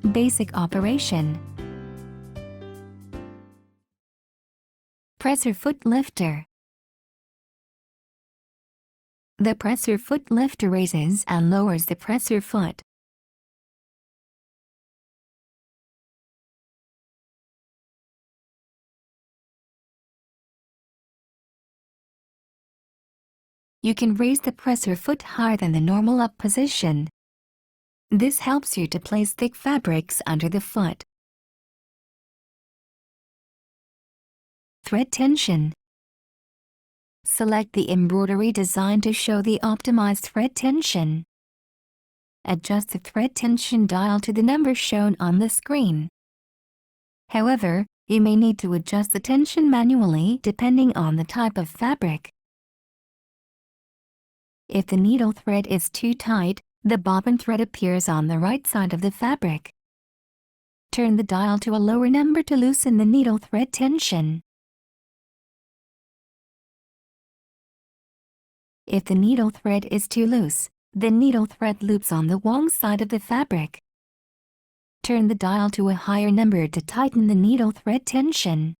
Basic operation. Presser foot lifter. The presser foot lifter raises and lowers the presser foot. You can raise the presser foot higher than the normal up position. This helps you to place thick fabrics under the foot. Thread tension. Select the embroidery design to show the optimized thread tension. Adjust the thread tension dial to the number shown on the screen. However, you may need to adjust the tension manually depending on the type of fabric. If the needle thread is too tight, the bobbin thread appears on the right side of the fabric. Turn the dial to a lower number to loosen the needle thread tension. If the needle thread is too loose, the needle thread loops on the wrong side of the fabric. Turn the dial to a higher number to tighten the needle thread tension.